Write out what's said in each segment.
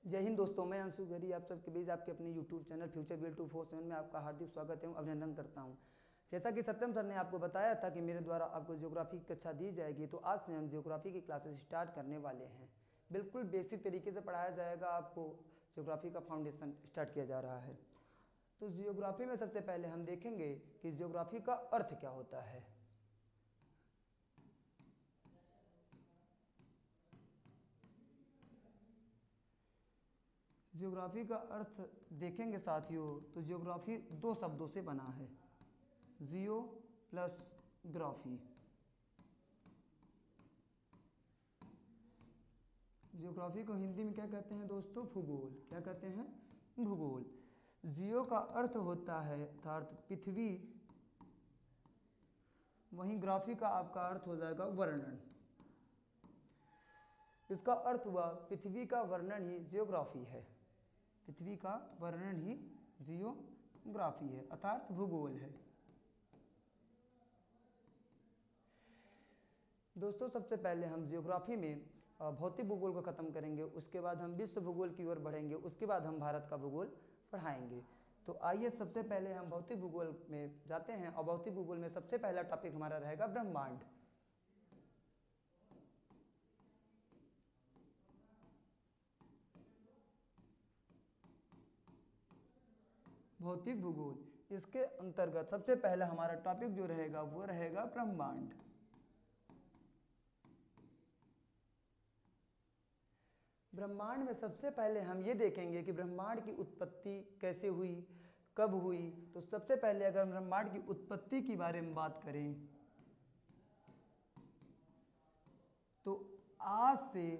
जय हिंद दोस्तों, मैं अंशु गरी आप सबके बीच आपके अपने यूट्यूब चैनल फ्यूचर बिल 247 में आपका हार्दिक स्वागत एवं अभिनंदन करता हूं। जैसा कि सत्यम सर ने आपको बताया था कि मेरे द्वारा आपको ज्योग्राफी की कक्षा दी जाएगी, तो आज से हम ज्योग्राफी की क्लासेस स्टार्ट करने वाले हैं। बिल्कुल बेसिक तरीके से पढ़ाया जाएगा, आपको ज्योग्राफी का फाउंडेशन स्टार्ट किया जा रहा है। तो ज्योग्राफी में सबसे पहले हम देखेंगे कि ज्योग्राफी का अर्थ क्या होता है। ज्योग्राफी का अर्थ देखेंगे साथियों, तो ज्योग्राफी दो शब्दों से बना है, जियो प्लस ग्राफी। ज्योग्राफी को हिंदी में क्या कहते हैं दोस्तों? भूगोल। क्या कहते हैं? भूगोल। जियो का अर्थ होता है अर्थात पृथ्वी, वहीं ग्राफी का आपका अर्थ हो जाएगा वर्णन। इसका अर्थ हुआ पृथ्वी का वर्णन ही जियोग्राफी है। पृथ्वी का वर्णन ही जियोग्राफी है अर्थात भूगोल है। दोस्तों, सबसे पहले हम जियोग्राफी में भौतिक भूगोल को खत्म करेंगे, उसके बाद हम विश्व भूगोल की ओर बढ़ेंगे, उसके बाद हम भारत का भूगोल पढ़ाएंगे। तो आइए सबसे पहले हम भौतिक भूगोल में जाते हैं, और भौतिक भूगोल में सबसे पहला टॉपिक हमारा रहेगा ब्रह्मांड। भौतिक भूगोल, इसके अंतर्गत सबसे पहला हमारा टॉपिक जो रहेगा वो रहेगा ब्रह्मांड। ब्रह्मांड में सबसे पहले हम ये देखेंगे कि ब्रह्मांड की उत्पत्ति कैसे हुई, कब हुई। तो सबसे पहले अगर हम ब्रह्मांड की उत्पत्ति के बारे में बात करें, तो आज से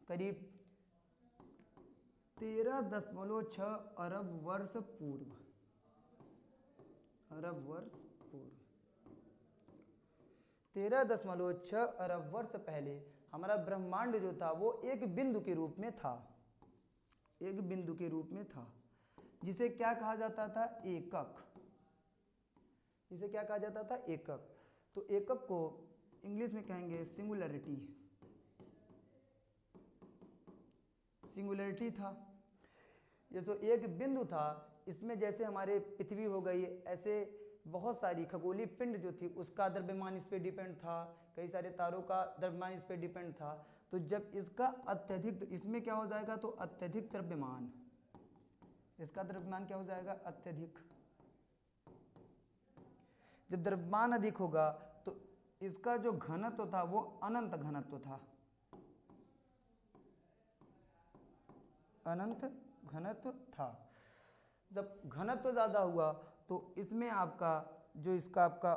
करीब 13.6 अरब वर्ष पूर्व, 13.6 अरब वर्ष पहले हमारा ब्रह्मांड जो था वो एक बिंदु के रूप में था। एक बिंदु के रूप में था, जिसे क्या कहा जाता था? एकक। जिसे क्या कहा जाता था? एकक। तो एकक को इंग्लिश में कहेंगे सिंगुलरिटी। सिंगुलरिटी था। ये जो एक बिंदु था, इसमें जैसे हमारे पृथ्वी हो गई, ऐसे बहुत सारी खगोलीय पिंड जो थी उसका द्रव्यमान इस पे डिपेंड था, कई सारे तारों का द्रव्यमान इस पे डिपेंड था। तो जब इसका अत्यधिक, इसमें क्या हो जाएगा? तो अत्यधिक द्रव्यमान, इसका द्रव्यमान क्या हो जाएगा? अत्यधिक। जब द्रव्यमान अधिक होगा तो इसका जो घनत्व था वो अनंत घनत्व था, अनंत घनत्व था। जब घनत्व ज़्यादा हुआ तो इसमें आपका जो इसका आपका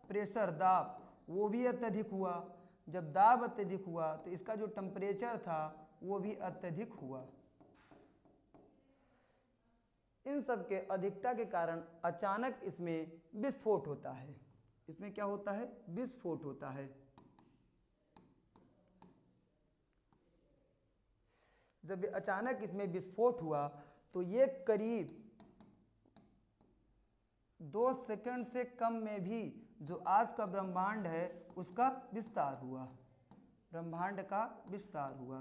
प्रेशर, दाब, वो भी अत्यधिक हुआ। जब दाब अत्यधिक हुआ तो इसका जो टेम्परेचर था वो भी अत्यधिक हुआ। इन सब के अधिकता के कारण अचानक इसमें विस्फोट होता है। इसमें क्या होता है? विस्फोट होता है। जब अचानक इसमें विस्फोट हुआ तो ये करीब 2 सेकंड से कम में भी जो आज का ब्रह्मांड है उसका विस्तार हुआ। ब्रह्मांड का विस्तार हुआ।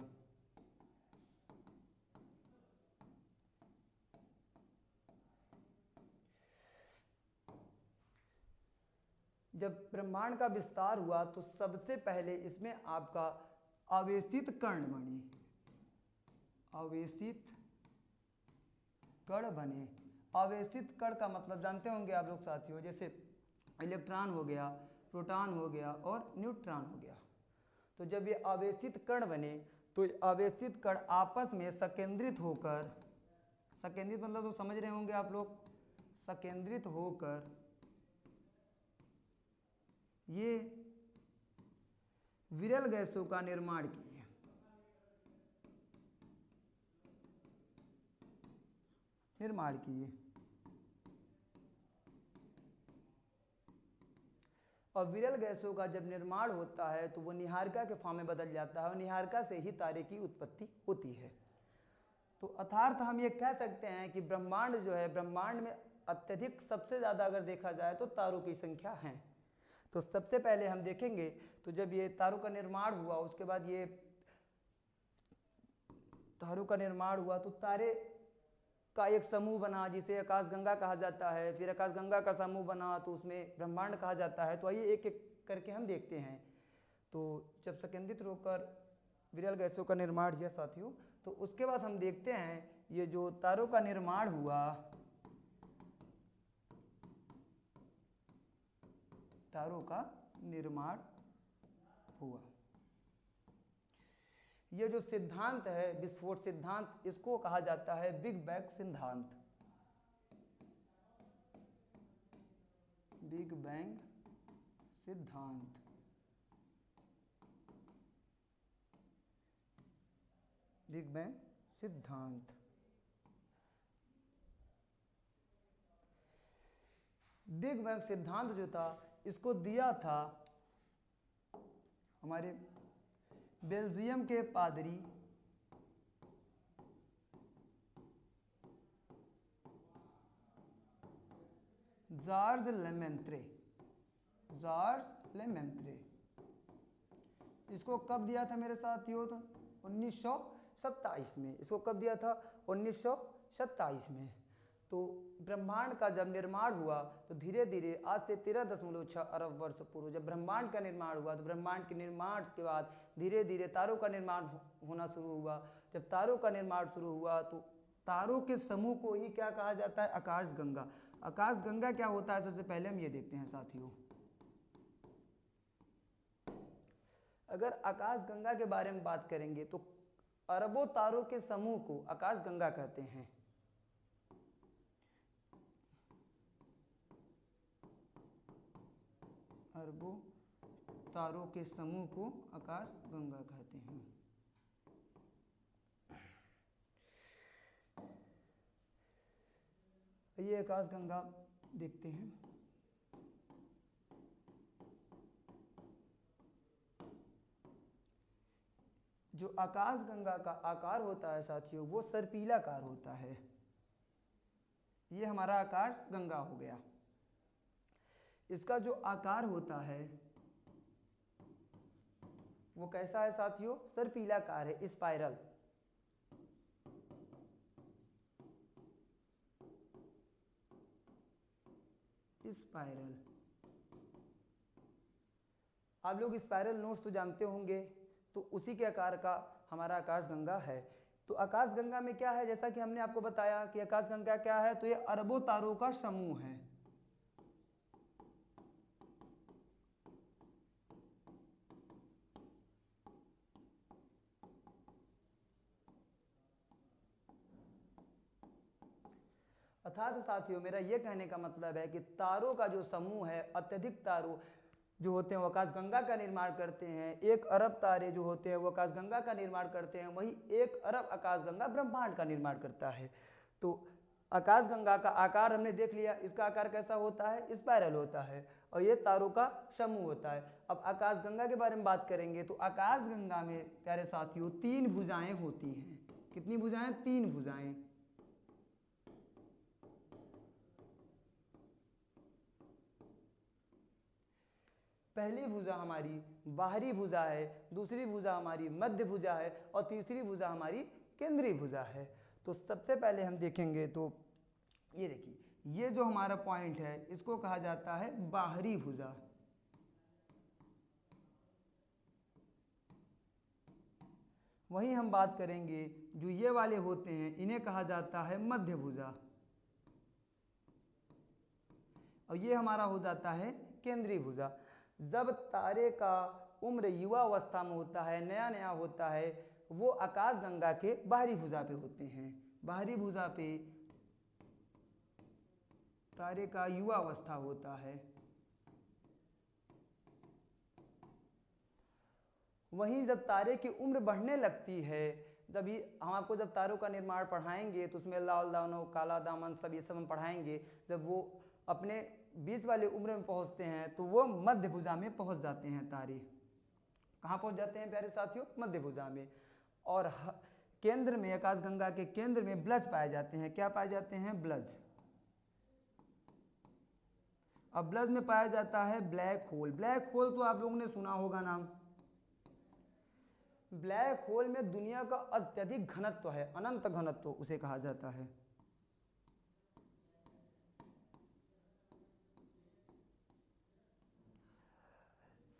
जब ब्रह्मांड का विस्तार हुआ तो सबसे पहले इसमें आपका आवेशित कण बने। आवेशित कण बने। आवेशित कण का मतलब जानते होंगे आप लोग साथियों, जैसे इलेक्ट्रॉन हो गया, प्रोटॉन हो गया और न्यूट्रॉन हो गया। तो जब ये आवेशित कण बने तो आवेशित कण आपस में संकेंद्रित होकर, संकेंद्रित मतलब तो समझ रहे होंगे आप लोग, संकेंद्रित होकर ये विरल गैसों का निर्माण किए। और विरल गैसों का जब निर्माण होता है तो वो निहारिका के फॉर्म में बदल जाता है, और निहारिका से ही तारे की उत्पत्ति होती है। तो अर्थात हम ये कह सकते हैं कि ब्रह्मांड जो है, ब्रह्मांड में अत्यधिक सबसे ज़्यादा अगर देखा जाए तो तारों की संख्या है। तो सबसे पहले हम देखेंगे तो जब ये तारों का निर्माण हुआ उसके बाद ये तारों का निर्माण हुआ तो तारे का एक समूह बना जिसे आकाशगंगा कहा जाता है, फिर आकाशगंगा का समूह बना तो उसमें ब्रह्मांड कहा जाता है। तो आइए एक एक करके हम देखते हैं। तो जब संकेंद्रित होकर विरल गैसों का निर्माण हुआ साथियों, तो उसके बाद हम देखते हैं ये जो तारों का निर्माण हुआ, तारों का निर्माण हुआ, ये जो सिद्धांत है विस्फोट सिद्धांत, इसको कहा जाता है बिग बैंग सिद्धांत। बिग बैंग सिद्धांत। बिग बैंग सिद्धांत। बिग बैंग सिद्धांत जो था इसको दिया था हमारे बेल्जियम के पादरी जॉर्ज लेमेंत्रे। जॉर्ज लेमेंत्रे। इसको कब दिया था मेरे साथियों? तो 1927 में। इसको कब दिया था? 1927 में। तो ब्रह्मांड का जब निर्माण हुआ तो धीरे धीरे आज से 13.6 अरब वर्ष पूर्व जब ब्रह्मांड का निर्माण हुआ तो ब्रह्मांड के निर्माण के बाद धीरे धीरे तारों का निर्माण होना शुरू हुआ। जब तारों का निर्माण शुरू हुआ तो तारों के समूह को ही क्या कहा जाता है? आकाशगंगा। आकाशगंगा क्या होता है? सबसे पहले हम ये देखते हैं साथियों। अगर आकाशगंगा के बारे में बात करेंगे तो अरबों तारों के समूह को आकाशगंगा कहते हैं। अरबों तारों के समूह को आकाशगंगा कहते हैं। ये आकाशगंगा देखते हैं। जो आकाशगंगा का आकार होता है साथियों वो सर्पीलाकार होता है। ये हमारा आकाशगंगा हो गया। इसका जो आकार होता है वो कैसा है साथियों? सर्पीलाकार है, स्पाइरल। स्पाइरल। आप लोग स्पाइरल नोट्स तो जानते होंगे, तो उसी के आकार का हमारा आकाशगंगा है। तो आकाशगंगा में क्या है? जैसा कि हमने आपको बताया कि आकाशगंगा क्या है, तो ये अरबों तारों का समूह है। अर्थात साथियों मेरा यह कहने का मतलब है कि तारों का जो समूह है, अत्यधिक तारों जो होते हैं वो आकाशगंगा का निर्माण करते हैं। 1 अरब तारे जो होते हैं वो आकाशगंगा का निर्माण करते हैं। वही 1 अरब आकाशगंगा ब्रह्मांड का निर्माण करता है। तो आकाशगंगा का आकार हमने देख लिया। इसका आकार कैसा होता है? स्पाइरल होता है और ये तारों का समूह होता है। अब आकाशगंगा के बारे में बात करेंगे तो आकाशगंगा में प्यारे साथियों 3 भुजाएं होती हैं। कितनी भुजाएं? 3 भुजाएं। पहली भुजा हमारी बाहरी भुजा है, दूसरी भुजा हमारी मध्य भुजा है और तीसरी भुजा हमारी केंद्रीय भुजा है। तो सबसे पहले हम देखेंगे तो ये देखिए, ये जो हमारा पॉइंट है इसको कहा जाता है बाहरी भुजा। वहीं हम बात करेंगे जो ये वाले होते हैं इन्हें कहा जाता है मध्य भुजा और ये हमारा हो जाता है केंद्रीय भुजा। जब तारे का उम्र युवा अवस्था में होता है, नया नया होता है, वो आकाशगंगा के बाहरी भुजा पे होते हैं। बाहरी भुजा पे तारे का युवा अवस्था होता है। वहीं जब तारे की उम्र बढ़ने लगती है, जब हम आपको जब तारों का निर्माण पढ़ाएंगे तो उसमें लाल दानव, काला दामन, सब ये सब हम पढ़ाएंगे। जब वो अपने बीच वाले उम्र में पहुंचते हैं तो वो मध्य भुजा में पहुंच जाते हैं। तारे कहाँ पहुंच जाते हैं प्यारे साथियों? मध्य भुजा में। और केंद्र में, आकाशगंगा के केंद्र में ब्लज पाए जाते हैं। क्या पाए जाते हैं? ब्लज। अब ब्लज में पाया जाता है ब्लैक होल। ब्लैक होल तो आप लोगों ने सुना होगा नाम। ब्लैक होल में दुनिया का अत्यधिक घनत्व है, अनंत घनत्व उसे कहा जाता है।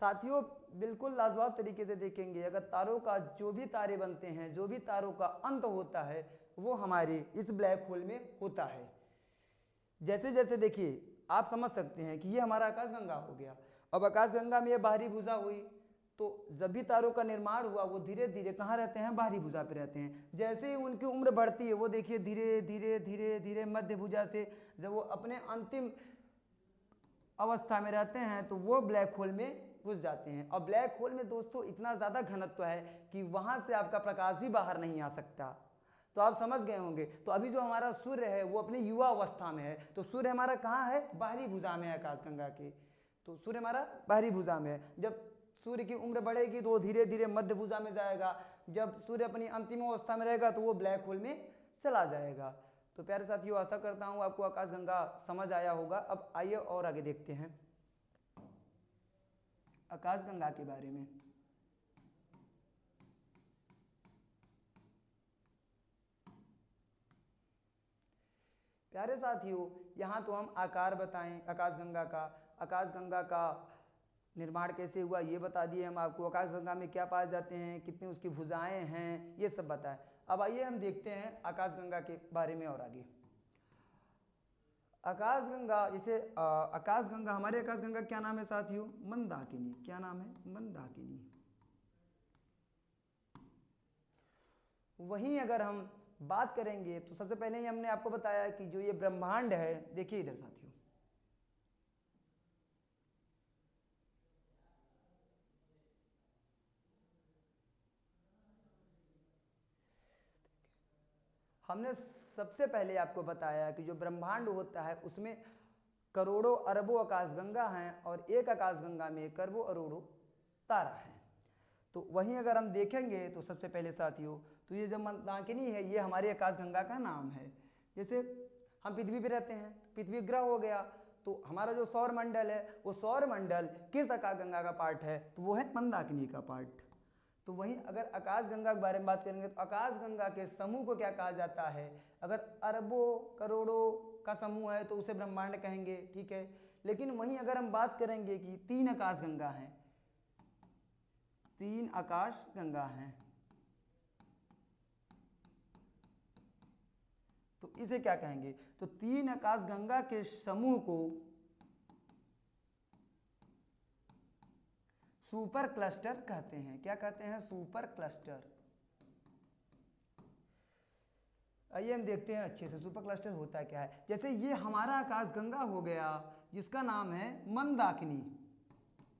साथियों बिल्कुल लाजवाब तरीके से देखेंगे, अगर तारों का जो भी तारे बनते हैं, जो भी तारों का अंत होता है, वो हमारे इस ब्लैक होल में होता है। जैसे जैसे देखिए आप समझ सकते हैं कि ये हमारा आकाशगंगा हो गया। अब आकाशगंगा में ये बाहरी भुजा हुई, तो जब भी तारों का निर्माण हुआ वो धीरे धीरे कहाँ रहते हैं, बाहरी भुजा पे रहते हैं। जैसे ही उनकी उम्र बढ़ती है वो देखिए धीरे धीरे धीरे धीरे मध्य भुजा से जब वो अपने अंतिम अवस्था में रहते हैं तो वो ब्लैक होल में घुस जाते हैं। और ब्लैक होल में दोस्तों इतना ज़्यादा घनत्व है कि वहाँ से आपका प्रकाश भी बाहर नहीं आ सकता। तो आप समझ गए होंगे। तो अभी जो हमारा सूर्य है वो अपनी युवा अवस्था में है, तो सूर्य हमारा कहाँ है, बाहरी भुजा में है आकाशगंगा के। तो सूर्य हमारा बाहरी भुजा में है। जब सूर्य की उम्र बढ़ेगी तो वो धीरे धीरे मध्य भुजा में जाएगा। जब सूर्य अपनी अंतिम अवस्था में रहेगा तो वो ब्लैक होल में चला जाएगा। तो प्यारे साथियों आशा करता हूँ आपको आकाशगंगा समझ आया होगा। अब आइए और आगे देखते हैं आकाशगंगा के बारे में। प्यारे साथियों यहाँ तो हम आकार बताएं आकाशगंगा का, आकाशगंगा का निर्माण कैसे हुआ ये बता दिए हम आपको, आकाशगंगा में क्या पाए जाते हैं, कितनी उसकी भुजाएं हैं, ये सब बताएं। अब आइए हम देखते हैं आकाशगंगा के बारे में और आगे। आकाशगंगा जैसे आकाशगंगा, हमारे आकाशगंगा क्या नाम है साथियों, मंदाकिनी। क्या नाम है, मंदाकिनी। वहीं अगर हम बात करेंगे तो सबसे पहले ही हमने आपको बताया कि जो ये ब्रह्मांड है, देखिए इधर साथियों, हमने सबसे पहले आपको बताया कि जो ब्रह्मांड होता है उसमें करोड़ों अरबों आकाशगंगा हैं और एक आकाशगंगा में करोड़ों अरबों तारा हैं। तो वहीं अगर हम देखेंगे तो सबसे पहले साथियों, तो ये जो मंदाकिनी है ये हमारी आकाशगंगा का नाम है। जैसे हम पृथ्वी पे रहते हैं, पृथ्वी ग्रह हो गया, तो हमारा जो सौर मंडल है वो सौर मंडल किस आकाशगंगा का पार्ट है, तो वो है मंदाकिनी का पार्ट। तो वहीं अगर आकाशगंगा के बारे में बात करेंगे तो आकाशगंगा के समूह को क्या कहा जाता है, अगर अरबों करोड़ों का समूह है तो उसे ब्रह्मांड कहेंगे, ठीक है। लेकिन वहीं अगर हम बात करेंगे कि 3 आकाशगंगा हैं, 3 आकाशगंगा हैं, तो इसे क्या कहेंगे, तो 3 आकाशगंगा के समूह को सुपर क्लस्टर कहते हैं। क्या कहते हैं, सुपर क्लस्टर। आइए हम देखते हैं अच्छे से सुपर क्लस्टर होता क्या है। जैसे ये हमारा आकाशगंगा हो गया जिसका नाम है मंदाकिनी।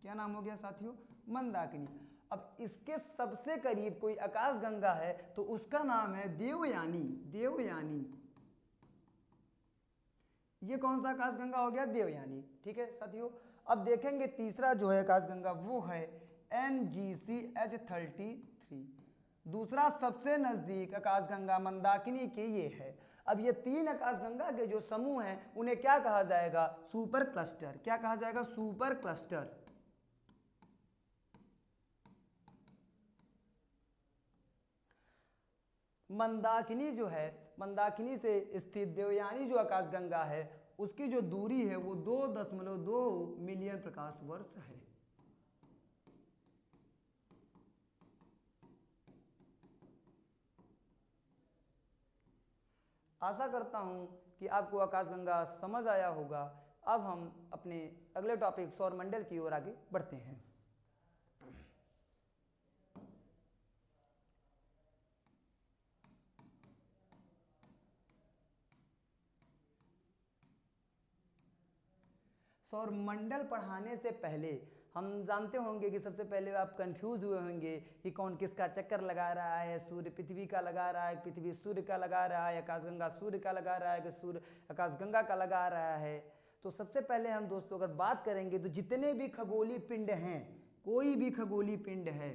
क्या नाम हो गया साथियों, मंदाकिनी। अब इसके सबसे करीब कोई आकाशगंगा है तो उसका नाम है देवयानी। देवयानी, ये कौन सा आकाशगंगा हो गया, देवयानी, ठीक है साथियों। अब देखेंगे तीसरा जो है आकाशगंगा वो है NGCH33। दूसरा सबसे नजदीक आकाशगंगा मंदाकिनी के ये है। अब ये 3 आकाशगंगा के जो समूह हैं उन्हें क्या कहा जाएगा, सुपर क्लस्टर। क्या कहा जाएगा, सुपर क्लस्टर। मंदाकिनी जो है, मंदाकिनी से स्थित देवयानी जो आकाशगंगा है उसकी जो दूरी है वो 2.2 मिलियन प्रकाश वर्ष है। आशा करता हूं कि आपको आकाशगंगा समझ आया होगा। अब हम अपने अगले टॉपिक सौरमंडल की ओर आगे बढ़ते हैं। सौरमंडल पढ़ाने से पहले हम जानते होंगे कि सबसे पहले आप कंफ्यूज हुए होंगे कि कौन किसका चक्कर लगा रहा है, सूर्य पृथ्वी का लगा रहा है, पृथ्वी सूर्य का लगा रहा है, आकाशगंगा सूर्य का लगा रहा है कि सूर्य आकाशगंगा का लगा रहा है। तो सबसे पहले हम दोस्तों अगर बात करेंगे तो जितने भी खगोलीय पिंड हैं, कोई भी खगोलीय पिंड है,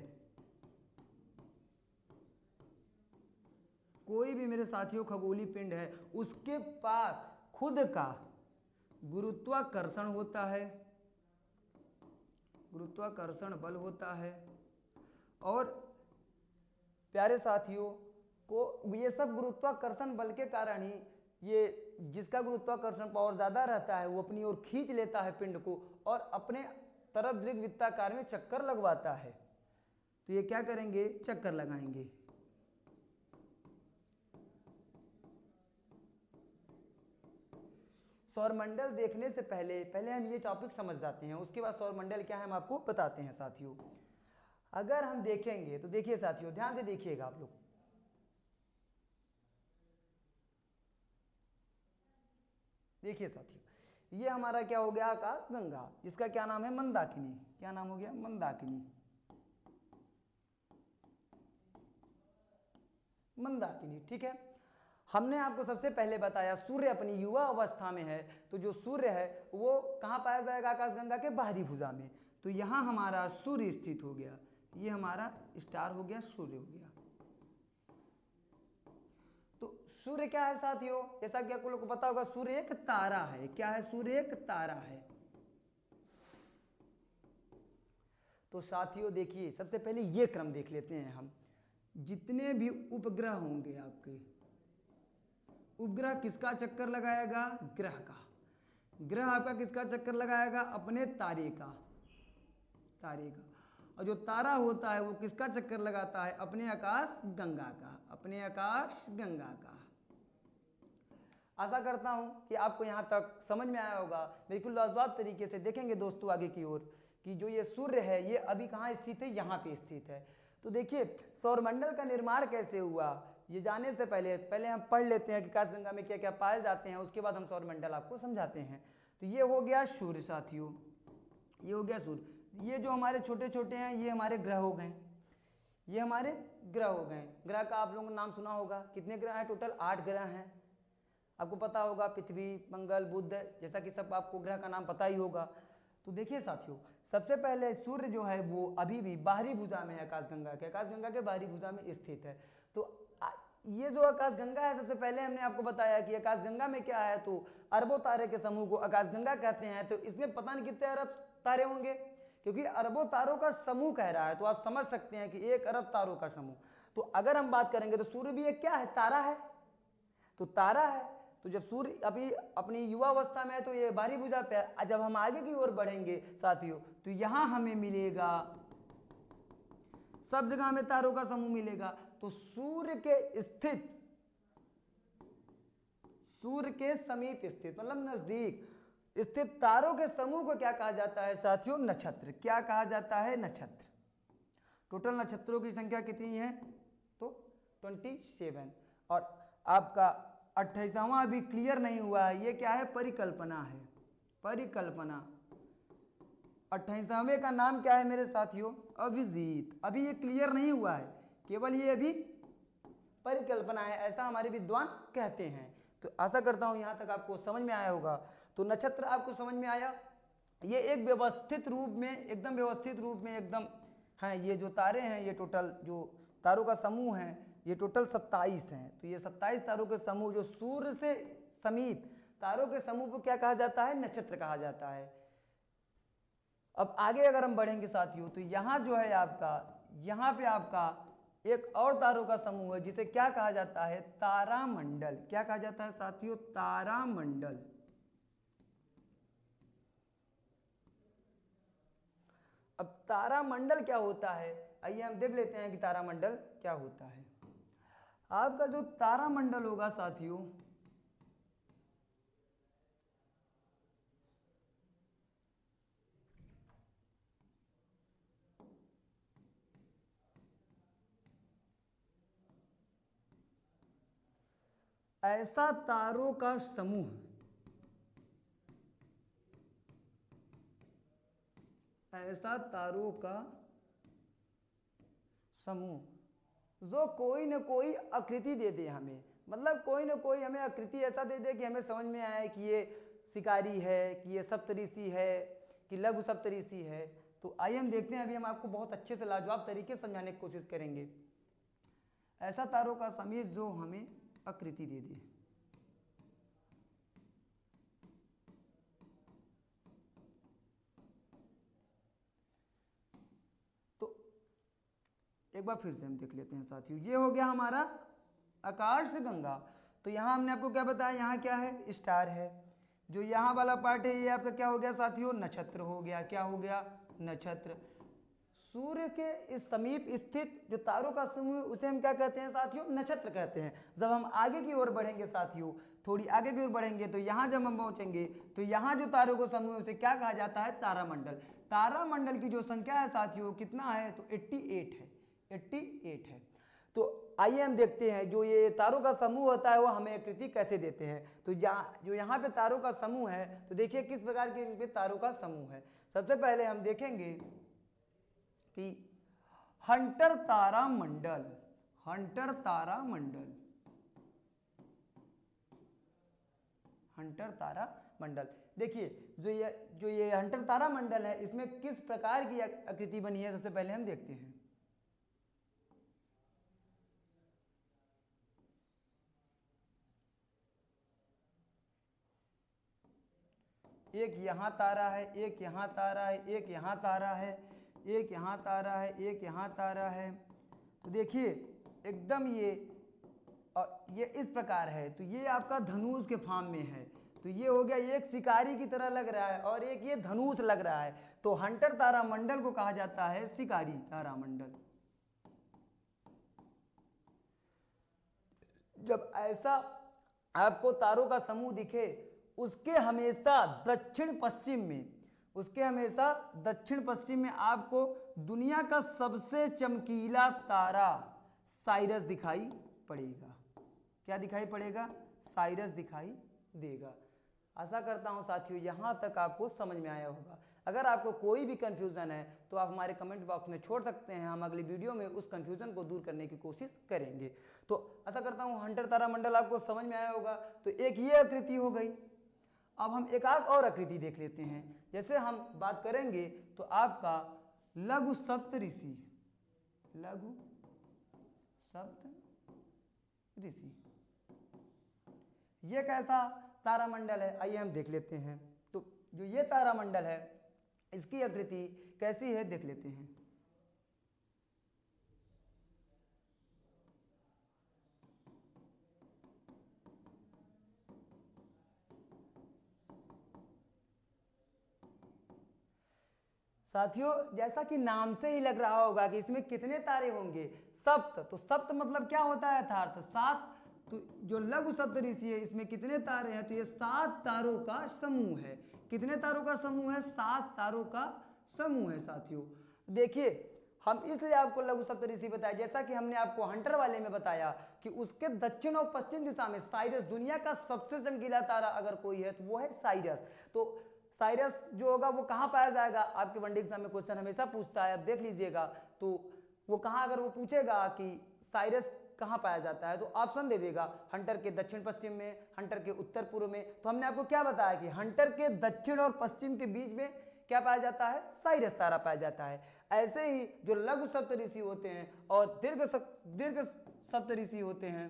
कोई भी मेरे साथियों खगोलीय पिंड है, उसके पास खुद का गुरुत्वाकर्षण होता है, गुरुत्वाकर्षण बल होता है, और प्यारे साथियों को ये सब गुरुत्वाकर्षण बल के कारण ही, ये जिसका गुरुत्वाकर्षण पावर ज़्यादा रहता है वो अपनी ओर खींच लेता है पिंड को और अपने तरफ दीर्घवृत्ताकार में चक्कर लगवाता है। तो ये क्या करेंगे, चक्कर लगाएंगे। सौरमंडल देखने से पहले हम ये टॉपिक समझ जाते हैं, उसके बाद सौरमंडल क्या है हम आपको बताते हैं साथियों। अगर हम देखेंगे तो देखिए साथियों, ध्यान से देखिएगा आप लोग। देखिए साथियों, ये हमारा क्या हो गया, आकाशगंगा, जिसका क्या नाम है, मंदाकिनी। क्या नाम हो गया, मंदाकिनी। मंदाकिनी, ठीक है। हमने आपको सबसे पहले बताया सूर्य अपनी युवा अवस्था में है, तो जो सूर्य है वो कहाँ पाया जाएगा, आकाशगंगा के बाहरी भुजा में। तो यहाँ हमारा सूर्य स्थित हो गया, ये हमारा स्टार हो गया, सूर्य हो गया। तो सूर्य क्या है साथियों, जैसा कि आप लोगों को पता होगा, सूर्य एक तारा है। क्या है, सूर्य एक तारा है। तो साथियों देखिए, सबसे पहले ये क्रम देख लेते हैं हम। जितने भी उपग्रह होंगे आपके, उपग्रह किसका चक्कर लगाएगा, ग्रह का। ग्रह आपका किसका चक्कर लगाएगा, अपने तारे का। और जो तारा होता है वो किसका चक्कर लगाता है, अपने आकाश गंगा का। अपने आकाश गंगा का। आशा करता हूं कि आपको यहां तक समझ में आया होगा। बिल्कुल लाजवाब तरीके से देखेंगे दोस्तों आगे की ओर कि जो ये सूर्य है ये अभी कहाँ स्थित है, यहाँ पे स्थित है। तो देखिए सौरमंडल का निर्माण कैसे हुआ, ये जानने से पहले हम पढ़ लेते हैं कि आकाशगंगा में क्या क्या पाए जाते हैं, उसके बाद हम सौरमंडल आपको समझाते हैं। तो ये हो गया सूर्य साथियों, ये हो गया सूर्य। ये जो हमारे छोटे छोटे हैं ये हमारे ग्रह हो गए, ये हमारे ग्रह हो गए। ग्रह का आप लोगों ने नाम सुना होगा, कितने ग्रह हैं, टोटल 8 ग्रह हैं। आपको पता होगा पृथ्वी, मंगल, बुध, जैसा कि सब आपको ग्रह का नाम पता ही होगा। तो देखिए साथियों, सबसे पहले सूर्य जो है वो अभी भी बाहरी भुजा में है, आकाशगंगा के बाहरी भुजा में स्थित है। तो ये जो आकाशगंगा है, सबसे पहले हमने आपको बताया कि आकाशगंगा में क्या है, तो अरबों तारे के समूह को आकाशगंगा कहते हैं। तो इसमें पता नहीं कितने अरब तारे होंगे, क्योंकि अरबों तारों का समूह कह रहा है, तो आप समझ सकते हैं कि 1 अरब तारों का समूह। तो अगर हम बात करेंगे तो सूर्य भी एक क्या है, तारा है। तो तारा है, तो जब सूर्य अभी अपनी युवा अवस्था में है तो ये बाहरी भुजा पे है। जब हम आगे की ओर बढ़ेंगे साथियों तो यहां हमें मिलेगा, सब जगह हमें तारों का समूह मिलेगा। तो सूर्य के समीप स्थित मतलब नजदीक स्थित तारों के समूह को क्या कहा जाता है साथियों, नक्षत्र। क्या कहा जाता है, नक्षत्र। टोटल नक्षत्रों की संख्या कितनी है, तो 27। और आपका 28वां अभी क्लियर नहीं हुआ है, ये क्या है, परिकल्पना है। परिकल्पना। 28वें का नाम क्या है मेरे साथियों, अभिजीत। अभी ये क्लियर नहीं हुआ है, केवल ये अभी परिकल्पना है, ऐसा हमारे विद्वान कहते हैं। तो आशा करता हूं यहां तक आपको समझ में आया होगा। तो नक्षत्र आपको समझ में आया, ये एक व्यवस्थित रूप में, एकदम व्यवस्थित रूप में एकदम हैं। ये जो तारे हैं, ये टोटल जो तारों का समूह है ये टोटल 27 हैं। तो ये 27 तारों के समूह जो सूर्य से समीप तारों के समूह को क्या कहा जाता है, नक्षत्र कहा जाता है। अब आगे अगर हम बढ़ेंगे साथियों तो यहाँ जो है आपका, यहाँ पे आपका एक और तारों का समूह है जिसे क्या कहा जाता है, तारामंडल। क्या कहा जाता है साथियों, तारामंडल। अब तारामंडल क्या होता है, आइए हम देख लेते हैं कि तारामंडल क्या होता है। आपका जो तारामंडल होगा साथियों, ऐसा तारों का समूह, ऐसा तारों का समूह जो कोई ना कोई आकृति दे दे हमें, मतलब कोई ना कोई हमें आकृति ऐसा दे दे कि हमें समझ में आए कि ये शिकारी है, कि ये सप्तऋषि है, कि लघु सप्तऋषि है। तो आइए हम देखते हैं, अभी हम आपको बहुत अच्छे से लाजवाब तरीके से समझाने की कोशिश करेंगे। ऐसा तारों का समूह जो हमें आकृति दे दे। तो एक बार फिर से हम देख लेते हैं साथियों। ये हो गया हमारा आकाश गंगा। तो यहाँ हमने आपको क्या बताया, यहाँ क्या है, स्टार है। जो यहाँ वाला पार्ट है ये आपका क्या हो गया साथियों, नक्षत्र हो गया। क्या हो गया, नक्षत्र। सूर्य के इस समीप स्थित जो तारों का समूह उसे हम क्या कहते हैं साथियों, नक्षत्र कहते हैं। जब हम आगे की ओर बढ़ेंगे साथियों, थोड़ी आगे की ओर बढ़ेंगे तो यहाँ जब हम पहुंचेंगे तो यहाँ जो तारों को समूह उसे क्या कहा जाता है, तारामंडल। तारामंडल की जो संख्या है साथियों कितना है, तो 88 है, 88 है। तो आइए हम देखते हैं जो ये तारों का समूह होता है वो हमें आकृति कैसे देते हैं। तो जो यहाँ पे तारों का समूह है तो देखिए किस प्रकार के इन पे तारों का समूह है। सबसे पहले हम देखेंगे कि हंटर तारा मंडल, हंटर तारा मंडल, हंटर तारा मंडल। देखिए जो ये हंटर तारा मंडल है इसमें किस प्रकार की आकृति बनी है, सबसे पहले हम देखते हैं। एक यहाँ तारा है, एक यहाँ तारा है, एक यहाँ तारा है, एक यहाँ तारा है, एक यहाँ तारा है। तो देखिए एकदम ये इस प्रकार है। तो ये आपका धनुष के फॉर्म में है। तो ये हो गया, एक शिकारी की तरह लग रहा है और एक ये धनुष लग रहा है। तो हंटर तारामंडल को कहा जाता है शिकारी तारामंडल। जब ऐसा आपको तारों का समूह दिखे उसके हमेशा दक्षिण पश्चिम में, उसके हमेशा दक्षिण पश्चिम में आपको दुनिया का सबसे चमकीला तारा साइरस दिखाई पड़ेगा। क्या दिखाई पड़ेगा, साइरस दिखाई देगा। आशा करता हूं साथियों यहाँ तक आपको समझ में आया होगा। अगर आपको कोई भी कन्फ्यूज़न है तो आप हमारे कमेंट बॉक्स में छोड़ सकते हैं, हम अगली वीडियो में उस कन्फ्यूज़न को दूर करने की कोशिश करेंगे। तो आशा करता हूँ हंटर तारामंडल आपको समझ में आया होगा। तो एक ये आकृति हो गई। अब हम एक और आकृति देख लेते हैं। जैसे हम बात करेंगे तो आपका लघु सप्तऋषि, लघु सप्तऋषि, ये कैसा तारामंडल है, आइए हम देख लेते हैं। तो जो ये तारामंडल है इसकी आकृति कैसी है देख लेते हैं। साथियों जैसा कि नाम से ही लग रहा होगा कि इसमें कितने तारे होंगे, सप्त। तो सप्त मतलब क्या होता है, अर्थात 7। तो जो लघु सप्तऋषि है इसमें कितने तारे हैं, तो ये 7 तारों का समूह है। कितने तारों का समूह है, 7 तारों का समूह है साथियों। देखिए हम इसलिए आपको लघु सप्तऋषि बताया, जैसा कि हमने आपको हंटर वाले में बताया कि उसके दक्षिण और पश्चिम दिशा में साइरस, दुनिया का सबसे चमकीला तारा अगर कोई है तो वो है साइरस। तो साइरस जो होगा वो कहाँ पाया जाएगा, आपके वनडे एग्जाम में क्वेश्चन हमेशा पूछता है, आप देख लीजिएगा। तो वो कहाँ, अगर वो पूछेगा कि साइरस कहाँ पाया जाता है तो ऑप्शन दे देगा, हंटर के दक्षिण पश्चिम में, हंटर के उत्तर पूर्व में। तो हमने आपको क्या बताया कि हंटर के दक्षिण और पश्चिम के बीच में क्या पाया जाता है, साइरस तारा पाया जाता है। ऐसे ही जो लघु सप्तऋषि होते हैं और दीर्घ सप्तऋषि होते हैं,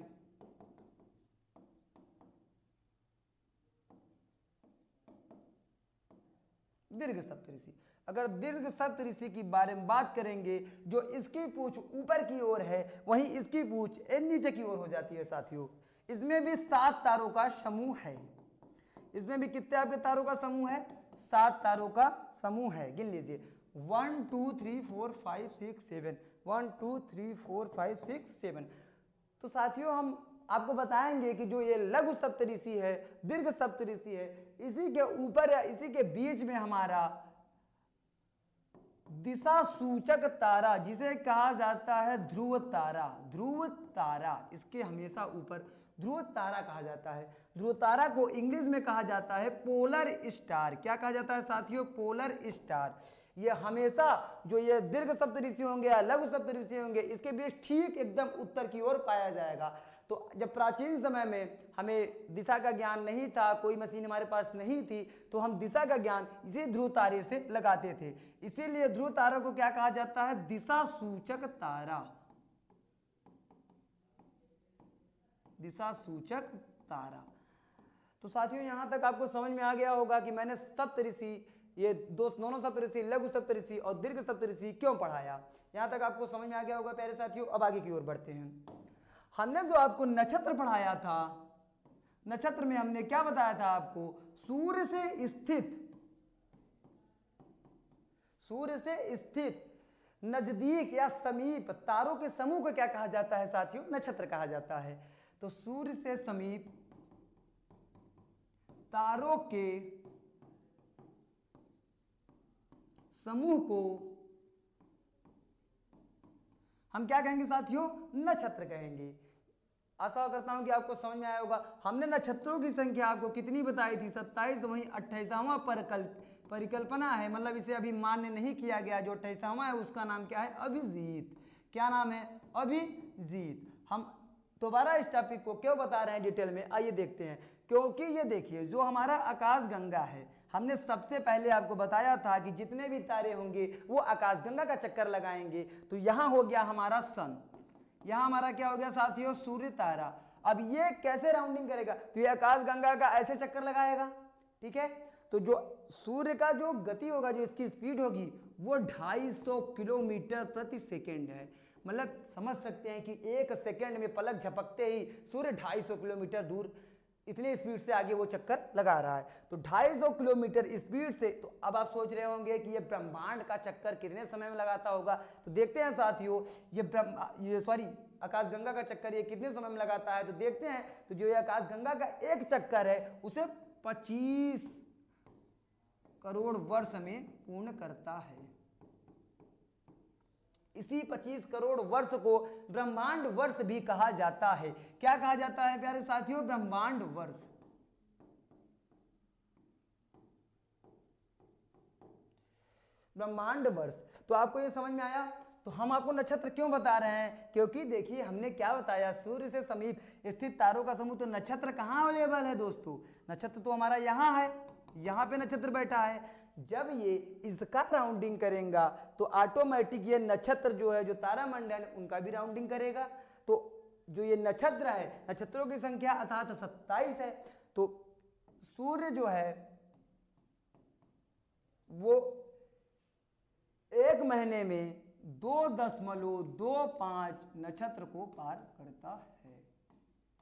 दीर्घ सप्तऋषि। अगर दीर्घ सप्तऋषि की बारे में बात करेंगे, जो इसकी पूंछ ऊपर की ओर है वहीं इसकी पूंछ नीचे की ओर हो जाती है साथियों। इसमें भी 7 तारों का समूह है। इसमें भी कितने आपके तारों का समूह है, 7 तारों का समूह है। गिन लीजिए 1 2 3 4 5 6 7, 1 2 3 4 5 6 7। तो साथियों हम आपको बताएंगे कि जो ये लघु सप्तऋषि है, दीर्घ सप्तऋषि है, इसी के ऊपर या इसी के बीच में हमारा दिशा सूचक तारा, जिसे कहा जाता है ध्रुव तारा, ध्रुव तारा, इसके हमेशा ऊपर ध्रुव तारा कहा जाता है। ध्रुव तारा को इंग्लिश में कहा जाता है पोलर स्टार। क्या कहा जाता है साथियों, पोलर स्टार। ये हमेशा जो ये दीर्घ सप्तऋषि होंगे या लघु सप्तऋषि होंगे इसके बीच ठीक एकदम उत्तर की ओर पाया जाएगा। तो जब प्राचीन समय में हमें दिशा का ज्ञान नहीं था, कोई मशीन हमारे पास नहीं थी, तो हम दिशा का ज्ञान इसी ध्रुव तारे से लगाते थे। इसीलिए ध्रुव तारा को क्या कहा जाता है, दिशा सूचक तारा, दिशा सूचक तारा। तो साथियों यहां तक आपको समझ में आ गया होगा कि मैंने सप्तऋषि, ये दोनों सप्तऋषि, लघु सप्तऋषि और दीर्घ सप्तऋषि क्यों पढ़ाया। यहाँ तक आपको समझ में आ गया होगा प्यारे साथियों। अब आगे की ओर बढ़ते हैं। हमने जो आपको नक्षत्र पढ़ाया था, नक्षत्र में हमने क्या बताया था आपको, सूर्य से स्थित नजदीक या समीप तारों के समूह को क्या कहा जाता है साथियों, नक्षत्र कहा जाता है। तो सूर्य से समीप तारों के समूह को हम क्या कहेंगे साथियों, नक्षत्र कहेंगे। आशा करता हूं कि आपको समझ में आया होगा। हमने नक्षत्रों की संख्या आपको कितनी बताई थी, 27। वहीं 28वां परिकल्पना है, मतलब इसे अभी मान्य नहीं किया गया। जो 28वां है उसका नाम क्या है, अभिजीत। क्या नाम है, अभिजीत। हम दोबारा इस टॉपिक को क्यों बता रहे हैं डिटेल में, आइए देखते हैं। क्योंकि ये देखिए जो हमारा आकाशगंगा है, हमने सबसे पहले आपको बताया था कि जितने भी तारे होंगे वो आकाशगंगा का चक्कर लगाएंगे। तो यहाँ हो गया हमारा सन, यहाँ हमारा क्या हो गया साथियों, सूर्य तारा। अब ये कैसे राउंडिंग करेगा, तो ये आकाशगंगा का ऐसे चक्कर लगाएगा, ठीक है। तो जो सूर्य का जो गति होगा, जो इसकी स्पीड होगी वो 250 किलोमीटर प्रति सेकेंड है। मतलब समझ सकते हैं कि 1 सेकेंड में पलक झपकते ही सूर्य 250 किलोमीटर दूर इतनी स्पीड से आगे वो चक्कर लगा रहा है। तो 250 किलोमीटर स्पीड से, तो अब आप सोच रहे होंगे कि ये ब्रह्मांड का चक्कर कितने समय में लगाता होगा। तो देखते हैं साथियों, ये आकाशगंगा का चक्कर ये कितने समय में लगाता है, तो देखते हैं। तो जो ये आकाशगंगा का एक चक्कर है उसे 25 करोड़ वर्ष में पूर्ण करता है। इसी 25 करोड़ वर्ष को ब्रह्मांड वर्ष भी कहा जाता है। क्या कहा जाता है प्यारे साथियों, ब्रह्मांड वर्ष। ब्रह्मांड वर्ष। तो आपको ये समझ में आया। तो हम आपको नक्षत्र क्यों बता रहे हैं, क्योंकि देखिए हमने क्या बताया, सूर्य से समीप स्थित तारों का समूह। तो नक्षत्र कहाँ अवेलेबल है दोस्तों, नक्षत्र तो हमारा यहाँ है, यहाँ पे नक्षत्र बैठा है। जब ये इसका राउंडिंग करेगा तो ऑटोमेटिक ये नक्षत्र जो है, जो तारामंडल उनका भी राउंडिंग करेगा। तो जो ये नक्षत्र है, नक्षत्रों की संख्या अर्थात 27 है। तो सूर्य जो है वो एक महीने में 2.25 नक्षत्र को पार करता है।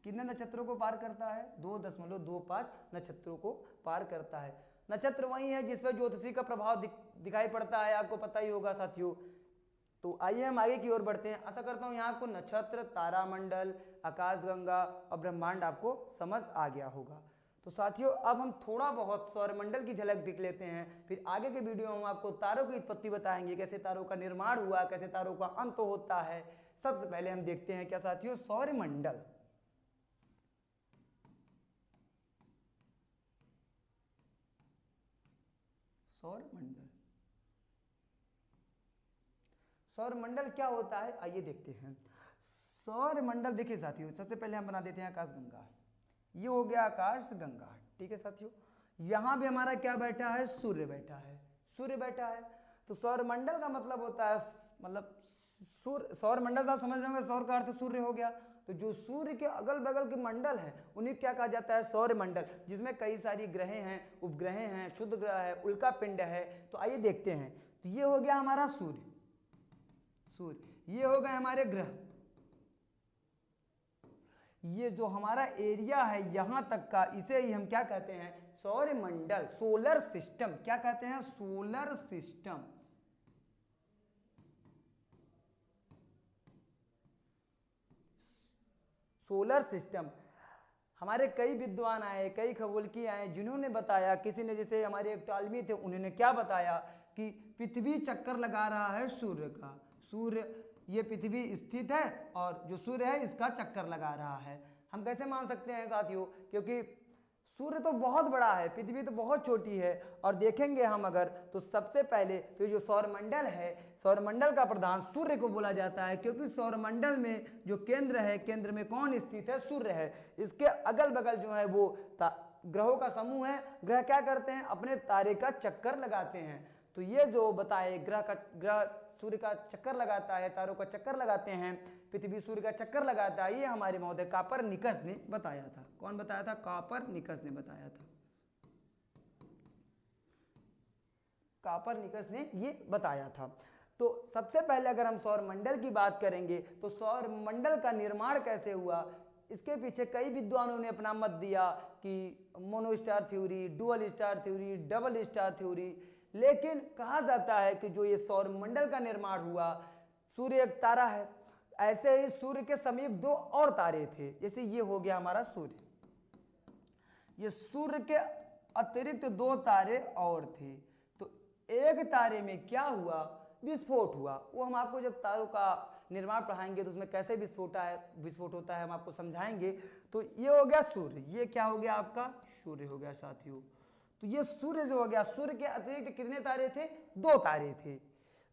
कितने नक्षत्रों को पार करता है, 2.25 नक्षत्रों को पार करता है। नक्षत्र वही है जिस पर ज्योतिषी का प्रभाव दिखाई पड़ता है, आपको पता ही होगा साथियों। तो आइए हम आगे की ओर बढ़ते हैं। आशा करता हूं यहाँ आपको नक्षत्र, तारामंडल, आकाशगंगा और ब्रह्मांड आपको समझ आ गया होगा। तो साथियों अब हम थोड़ा बहुत सौरमंडल की झलक देख लेते हैं, फिर आगे के वीडियो में हम आपको तारों की उत्पत्ति बताएंगे, कैसे तारों का निर्माण हुआ, कैसे तारों का अंत होता है। सबसे पहले हम देखते हैं क्या साथियों, सौरमंडल। सौरमंडल, सौरमंडल क्या होता है आइए देखते हैं। सौरमंडल देखिए साथियों, सबसे पहले हम बना देते हैं आकाशगंगा। ये हो गया आकाशगंगा, ठीक है साथियों। यहां भी हमारा क्या बैठा है, सूर्य बैठा है, सूर्य बैठा है। तो सौरमंडल का मतलब होता है, मतलब सौरमंडल आप समझ रहे होंगे, सौर का अर्थ सूर्य हो गया। तो जो सूर्य के अगल बगल के मंडल हैं उन्हें क्या कहा जाता है, सौरमंडल, जिसमें कई सारी ग्रहें हैं, उपग्रह हैं, क्षुद्र ग्रह है, उल्का पिंड है। तो आइए देखते हैं। तो ये हो गया हमारा सूर्य, ये हो गए हमारे ग्रह। ये जो हमारा एरिया है यहां तक का, इसे ही हम क्या कहते हैं, सौरमंडल, सोलर सिस्टम। क्या कहते हैं, सोलर सिस्टम। Solar system. हमारे कई विद्वान आए, कई खगोलकी आए, जिन्होंने बताया, किसी ने जैसे हमारे एक टालमी थे, उन्होंने क्या बताया कि पृथ्वी चक्कर लगा रहा है सूर्य का। सूर्य, ये पृथ्वी स्थित है और जो सूर्य है इसका चक्कर लगा रहा है। हम कैसे मान सकते हैं साथियों, क्योंकि सूर्य तो बहुत बड़ा है, पृथ्वी तो बहुत छोटी है। और देखेंगे हम अगर, तो सबसे पहले तो जो सौरमंडल है, सौरमंडल का प्रधान सूर्य को बोला जाता है, क्योंकि सौरमंडल में जो केंद्र है, केंद्र में कौन स्थित है, सूर्य है। इसके अगल बगल जो है वो ग्रहों का समूह है। ग्रह क्या करते हैं, अपने तारे का चक्कर लगाते हैं। तो ये जो बताए, ग्रह सूर्य का चक्कर लगाता है, तारों का चक्कर लगाते हैं, पृथ्वी सूर्य का चक्कर लगाता है, ये हमारे महोदय कापरनिकस ने बताया था। कौन बताया था, कापरनिकस ने बताया था। कापरनिकस ने ये बताया था। तो सबसे पहले अगर हम सौर मंडल की बात करेंगे तो सौर मंडल का निर्माण कैसे हुआ, इसके पीछे कई विद्वानों ने अपना मत दिया कि mono star theory, dual star theory, double star theory. लेकिन कहा जाता है कि जो ये सौर मंडल का निर्माण हुआ, सूर्य एक तारा है, ऐसे ही सूर्य के समीप दो और तारे थे। जैसे ये हो गया हमारा सूर्य, ये सूर्य के अतिरिक्त दो तारे और थे। तो एक तारे में क्या हुआ, विस्फोट हुआ। वो हम आपको जब तारों का निर्माण पढ़ाएंगे तो उसमें कैसे विस्फोट होता है हम आपको समझाएंगे। तो ये हो गया सूर्य, ये क्या हो गया आपका सूर्य हो गया साथियों। तो ये सूर्य जो हो गया, सूर्य के अतिरिक्त कितने तारे थे, दो तारे थे,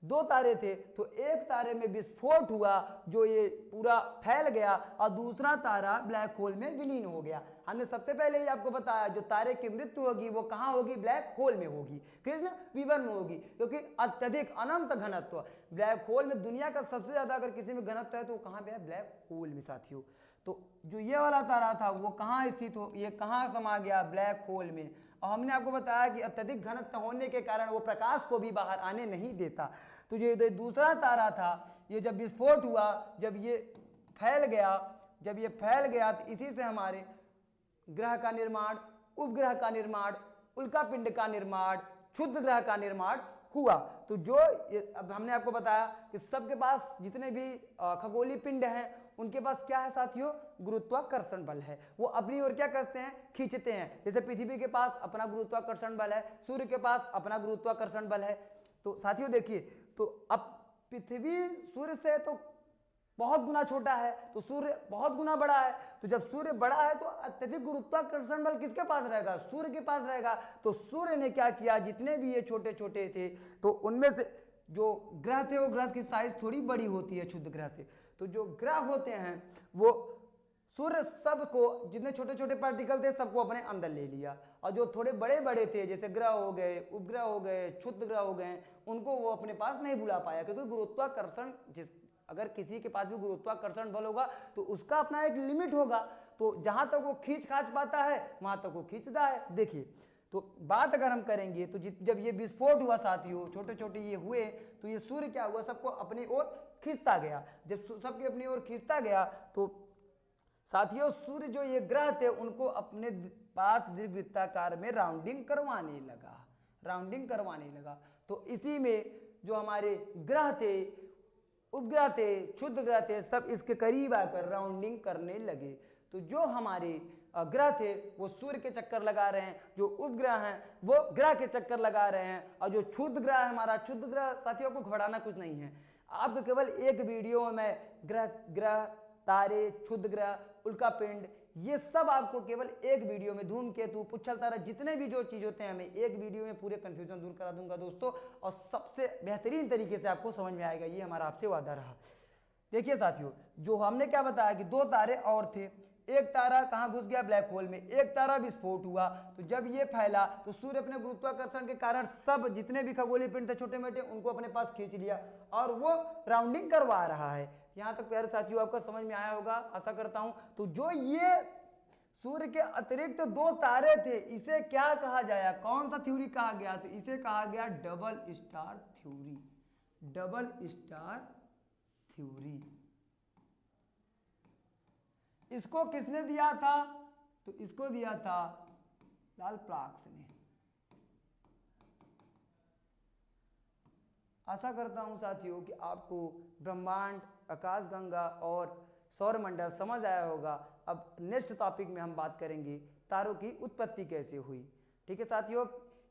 दो तारे थे। तो एक तारे में विस्फोट हुआ जो ये पूरा फैल गया और दूसरा तारा ब्लैक होल में विलीन हो गया। हमने सबसे पहले ही आपको बताया जो तारे की मृत्यु होगी वो कहाँ होगी, ब्लैक होल में होगी, कृष्ण विवर में होगी, क्योंकि अत्यधिक अनंत घनत्व ब्लैक होल में, दुनिया का सबसे ज्यादा अगर किसी में घनत्व है तो वो कहाँ पे है, ब्लैक होल में साथियों। तो जो ये वाला तारा था वो कहाँ स्थित हो, ये कहाँ समा गया, ब्लैक होल में। और हमने आपको बताया कि अत्यधिक घनत्व होने के कारण वो प्रकाश को भी बाहर आने नहीं देता। तो जो दूसरा तारा था, ये जब विस्फोट हुआ, जब ये फैल गया तो इसी से हमारे ग्रह का निर्माण, उपग्रह का निर्माण, उल्का पिंड का निर्माण, क्षुद्र ग्रह का निर्माण हुआ। तो जो अब हमने आपको बताया कि सबके पास जितने भी खगोलीय पिंड हैं उनके पास क्या है साथियों, गुरुत्वाकर्षण बल है। वो अपनी ओर क्या करते हैं, खींचते हैं। जैसे पृथ्वी के पास अपना गुरुत्वाकर्षण बल है, सूर्य के पास अपना गुरुत्वाकर्षण बल है। तो साथियों देखिए, तो अब पृथ्वी सूर्य से तो बहुत गुना छोटा है, तो सूर्य बहुत गुना बड़ा है। तो जब सूर्य बड़ा है तो अत्यधिक गुरुत्वाकर्षण बल किसके पास रहेगा, सूर्य के पास रहेगा। तो सूर्य ने क्या किया, जितने भी ये छोटे छोटे थे तो उनमें से जो ग्रह थे वो ग्रह की साइज थोड़ी बड़ी होती है क्षुद्र ग्रह से। तो जो ग्रह होते हैं वो सूर्य सबको, जितने छोटे छोटे पार्टिकल थे सबको अपने अंदर ले लिया, और जो थोड़े बड़े बड़े थे जैसे ग्रह हो गए, उपग्रह हो गए, क्षुद्र ग्रह हो गए, उनको वो अपने पास नहीं बुला पाया। क्योंकि गुरुत्वाकर्षण, अगर किसी के पास भी गुरुत्वाकर्षण बल होगा तो उसका अपना एक लिमिट होगा। तो जहां तक वो खींच खाच पाता है वहां तक वो खींचता है। देखिए, तो बात अगर हम करेंगे तो जब ये विस्फोट हुआ साथियों, छोटे छोटे ये हुए, तो ये सूर्य क्या हुआ, सबको अपनी ओर खींचता गया। जब सबके अपनी ओर खींचता गया तो साथियों सूर्य जो ये ग्रह थे उनको अपने पास दीर्घवृत्ताकार में राउंडिंग करवाने लगा। तो इसी में जो हमारे ग्रह थे, उपग्रह थे, क्षुद्र ग्रह थे, सब इसके करीब आकर राउंडिंग करने लगे। तो जो हमारे ग्रह थे वो सूर्य के चक्कर लगा रहे हैं, जो उपग्रह हैं वो ग्रह के चक्कर लगा रहे हैं, और जो क्षुद्र ग्रह है हमारा, क्षुद्र ग्रह साथियों को घबराना कुछ नहीं है। आपको केवल एक वीडियो में ग्रह, तारे, क्षुद्र ग्रह, उल्का पिंड, ये सब आपको केवल एक वीडियो में, धूमकेतु, पुच्छल तारा, जितने भी जो चीज होते हैं मैं एक वीडियो में पूरे कंफ्यूजन दूर करा दूंगा दोस्तों, और सबसे बेहतरीन तरीके से आपको समझ में आएगा। ये हमारा आपसे वादा रहा। देखिए साथियों, जो हमने क्या बताया कि दो तारे और थे, एक तारा कहाँ घुस गया, ब्लैक होल में, एक तारा विस्फोट हुआ। तो जब ये फैला तो सूर्य अपने गुरुत्वाकर्षण के कारण सब जितने भी खगोलीय पिंड थे छोटे मोटे उनको अपने पास खींच लिया, और वो राउंडिंग करवा रहा है। यहाँ तक प्यारे साथियों आपको समझ में आया होगा, आशा करता हूं। तो जो ये सूर्य के अतिरिक्त दो तारे थे, इसे क्या कहा जाया, कौन सा थ्योरी कहा गया, तो इसे कहा गया double star theory. Double star theory इसको किसने दिया था, तो इसको दिया था लाल प्लाक्स ने। आशा करता हूं साथियों कि आपको ब्रह्मांड, आकाशगंगा और सौरमंडल समझ आया होगा। अब नेक्स्ट टॉपिक में हम बात करेंगे तारों की उत्पत्ति कैसे हुई। ठीक है साथियों,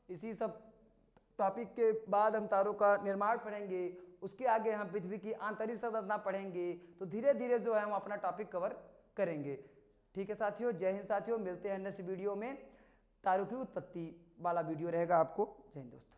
इसी सब टॉपिक के बाद हम तारों का निर्माण पढ़ेंगे, उसके आगे हम पृथ्वी की आंतरिक संरचना पढ़ेंगे। तो धीरे धीरे जो है हम अपना टॉपिक कवर करेंगे। ठीक है साथियों, जय हिंद साथियों, मिलते हैं नेक्स्ट वीडियो में। तारों की उत्पत्ति वाला वीडियो रहेगा आपको। जय हिंद दोस्तों।